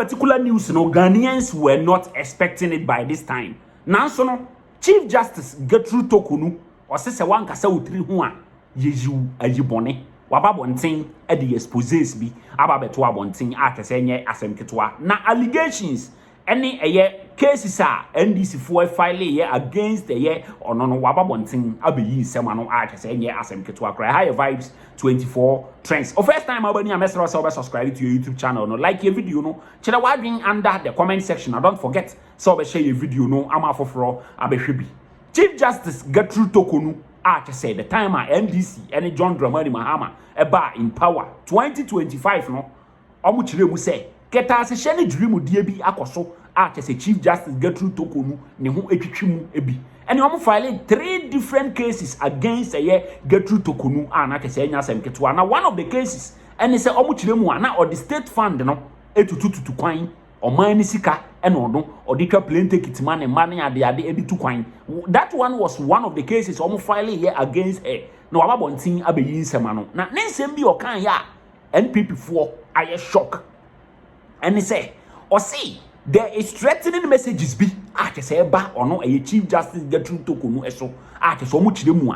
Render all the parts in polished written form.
particular news, no Ghanaians were not expecting it by this time. Now, so no, Chief Justice Gertrude Torkornoo or se one kasa utri ho a yeju ajibone wababonten e the exposes bi ababeto abonten akese enye asem ketwa na allegations any cases are NDC for file against the year or no wababonten abeyi semano akese enye asem ketwa cry high vibes 24 trends. O first time abani amesra subscribe to your YouTube channel no like your video no chira wadwin under the comment section. And don't forget so share your video no ama foforo abehwebi. Chief Justice Gertrude Torkornoo said the time at NDC and John Dramani Mahama eba in power 2025 no omuchire mu say keta se hye ne dream die bi akoso say Chief Justice Gertrude Torkornoo ne ho etwitwimu ebi and omu filed 3 different cases against Gertrude Torkornoo na say nya asem ketwa na one of the cases and say omuchire mu na or the state fund no etututu kwan Omani sika eno or the plane take it man and money at the ade to coin. That one was one of the cases almost filing here against her. No ababontin abeyin semano. Na nensem bi okan ya NPP for I shock. And he say, or see, there is threatening messages be say ba or no a Chief Justice Gertrude Torkornoo eso so much mu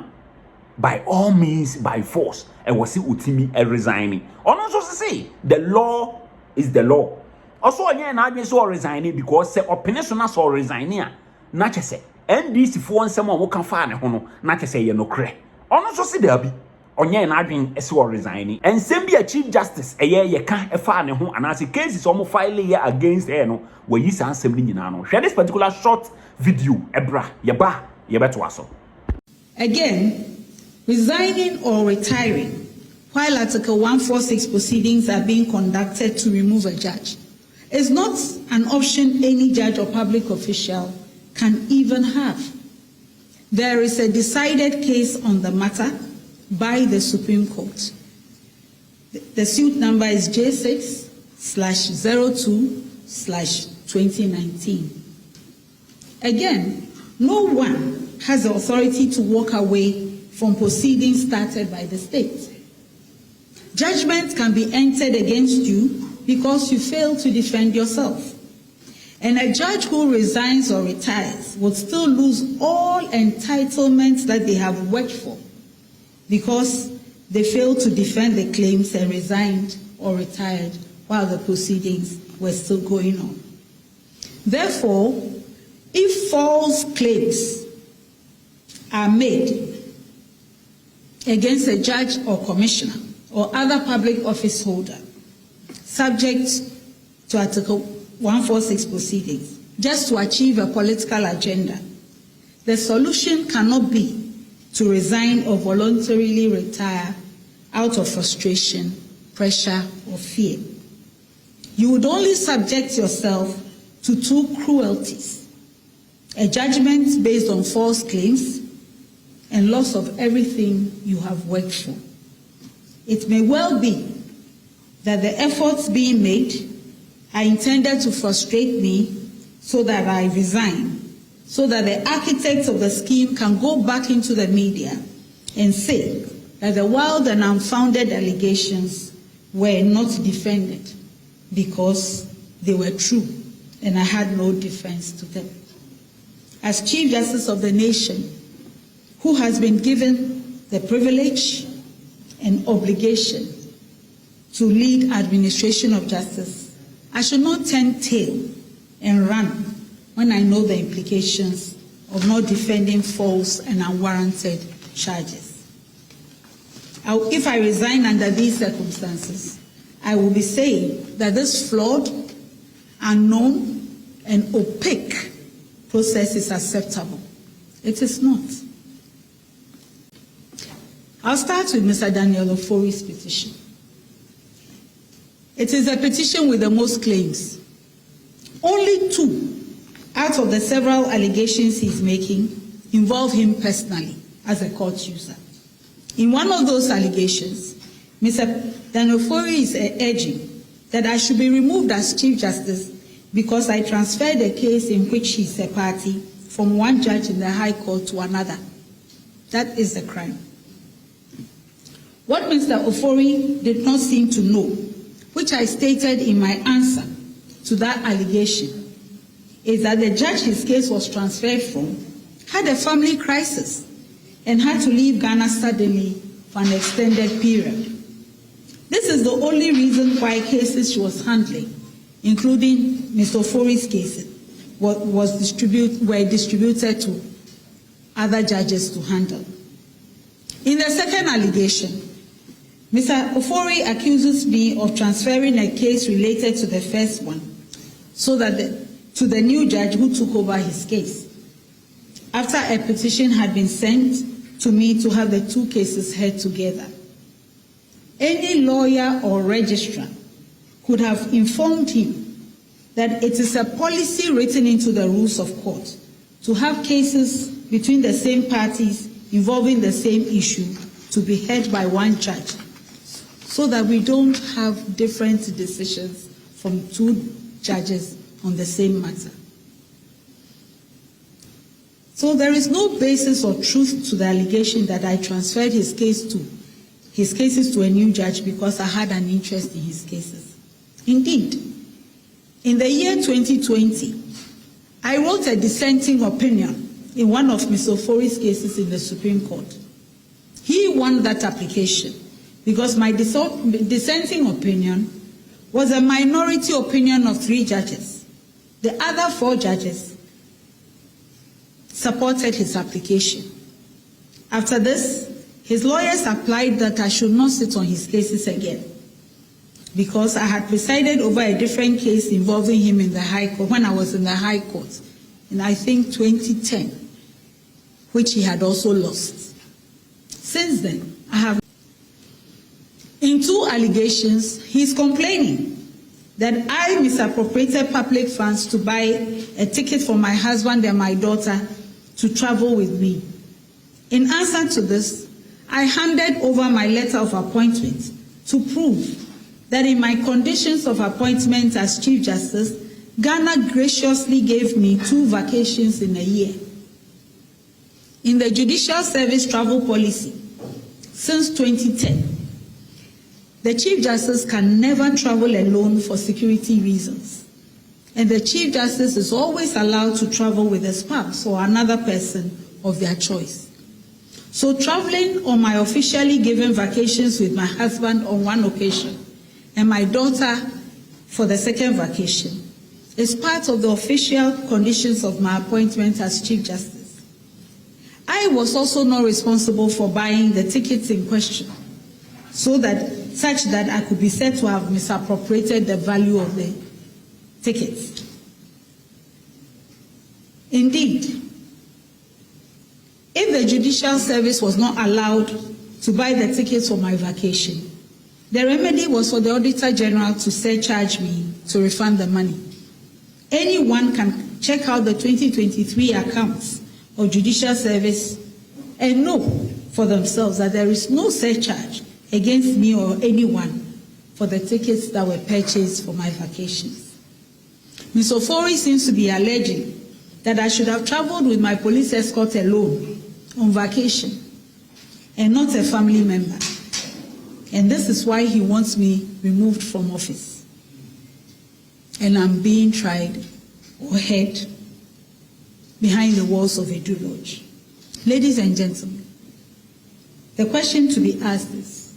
by all means by force and was see utimi resigning. Or no so say the law is the law. Also, again, I just saw resigning because say opinion so resigning. Not just say NDC for someone who can find a hono. Not just say you no cre. Also, see there be on ye na adwin so resigning. And same be a Chief Justice a year ye can find a home and as a case is almost filing here against no where you say assembly no. Share this particular short video. Ebra yeba yebetwaso. Again, resigning or retiring while Article 146 proceedings are being conducted to remove a judge is not an option any judge or public official can even have. There is a decided case on the matter by the Supreme Court. The suit number is J6/02/2019. Again, no one has the authority to walk away from proceedings started by the state. Judgment can be entered against you because you fail to defend yourself. And a judge who resigns or retires would still lose all entitlements that they have worked for because they failed to defend the claims and resigned or retired while the proceedings were still going on. Therefore, if false claims are made against a judge or commissioner or other public office holder subject to Article 146 proceedings, just to achieve a political agenda, the solution cannot be to resign or voluntarily retire out of frustration, pressure, or fear. You would only subject yourself to 2 cruelties: a judgment based on false claims and loss of everything you have worked for. It may well be that the efforts being made are intended to frustrate me so that I resign, so that the architects of the scheme can go back into the media and say that the wild and unfounded allegations were not defended because they were true and I had no defense to them. As Chief Justice of the nation, who has been given the privilege and obligation to lead administration of justice, I should not turn tail and run when I know the implications of not defending false and unwarranted charges. If I resign under these circumstances, I will be saying that this flawed, unknown, and opaque process is acceptable. It is not. I'll start with Mr. Daniel Ofori's petition. It is a petition with the most claims. Only 2 out of the several allegations he's making involve him personally as a court user. In one of those allegations, Mr. Daniel Ofori is urging that I should be removed as Chief Justice because I transferred a case in which he's a party from one judge in the High Court to another. That is the crime. What Mr. Ofori did not seem to know, which I stated in my answer to that allegation is that the judge his case was transferred from had a family crisis and had to leave Ghana suddenly for an extended period. This is the only reason why cases she was handling, including Mr. Ofori's cases, were distributed to other judges to handle. In the second allegation, Mr. Ofori accuses me of transferring a case related to the first one to the new judge who took over his case, after a petition had been sent to me to have the two cases heard together. Any lawyer or registrar could have informed him that it is a policy written into the rules of court to have cases between the same parties involving the same issue to be heard by one judge, so that we don't have different decisions from two judges on the same matter. So there is no basis or truth to the allegation that I transferred his cases to a new judge because I had an interest in his cases. Indeed, in the year 2020, I wrote a dissenting opinion in one of Mr. Ofori's cases in the Supreme Court. He won that application because my dissenting opinion was a minority opinion of 3 judges. The other 4 judges supported his application. After this, his lawyers applied that I should not sit on his cases again because I had presided over a different case involving him in the High Court when I was in the High Court in, I think, 2010, which he had also lost. Since then, I have. In 2 allegations, he's complaining that I misappropriated public funds to buy a ticket for my husband and my daughter to travel with me. In answer to this, I handed over my letter of appointment to prove that in my conditions of appointment as Chief Justice, Ghana graciously gave me 2 vacations in a year. In the Judicial Service travel policy, since 2010, the Chief Justice can never travel alone for security reasons, and the Chief Justice is always allowed to travel with a spouse or another person of their choice. So traveling on my officially given vacations with my husband on one occasion and my daughter for the second vacation is part of the official conditions of my appointment as Chief Justice. I was also not responsible for buying the tickets in question, such that I could be said to have misappropriated the value of the tickets. Indeed, if the Judicial Service was not allowed to buy the tickets for my vacation, the remedy was for the Auditor General to surcharge me to refund the money. Anyone can check out the 2023 accounts of Judicial Service and know for themselves that there is no surcharge against me or anyone for the tickets that were purchased for my vacations. Ms. Ofori seems to be alleging that I should have traveled with my police escort alone on vacation and not a family member. And this is why he wants me removed from office. And I'm being tried or held behind the walls of a Edu Lodge. Ladies and gentlemen, the question to be asked is,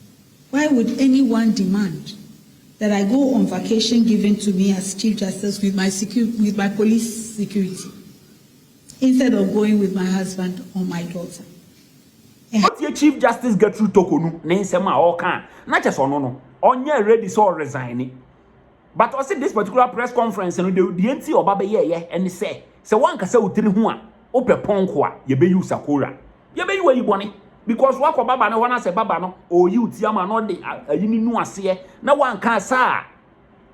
why would anyone demand that I go on vacation given to me as Chief Justice with my police security, instead of going with my husband or my daughter? What your Chief Justice Gertrude Torkornoo nensema all can not just on onye ready so resign. But also this particular press conference and the NT or Baba ye and say one can say utiri ho a ope ponko a ye be use akora. Ye be you boni because what Baba no wana say Baba no o you tiama no de ayini nu ase na wan kan sa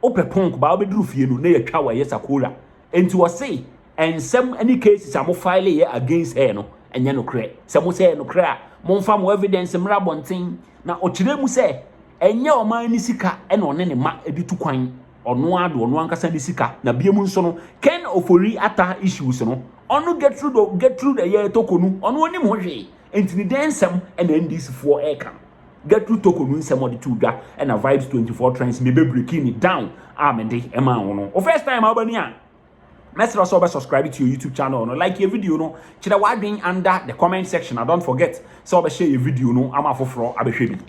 ope ponko ba obedru fie no na ye twa wa ye sakora. Enti wo say and some any cases am file ye against her no enye no kre. Se mo say no kre a mo mfa mo evidence mra bonten na okire mu say enye o man ni sika e no ne ma editu kwan ono ankasa ni sika na biemu nso no Ken Ofori ata issues no ono Gertrude Torkornoo ono onim ho hwe enti ni densem e na NDC for eka Gertrude Torkornoo nsɛm ɔde to dwa ɛna Vybes 24 trends me be breaking it down amende ɛma wo no o first time abani a let's also subscribe to your YouTube channel no like your video no kyerɛ wadwen under the comment section and don't forget so share your video no ama foforo abehwe bi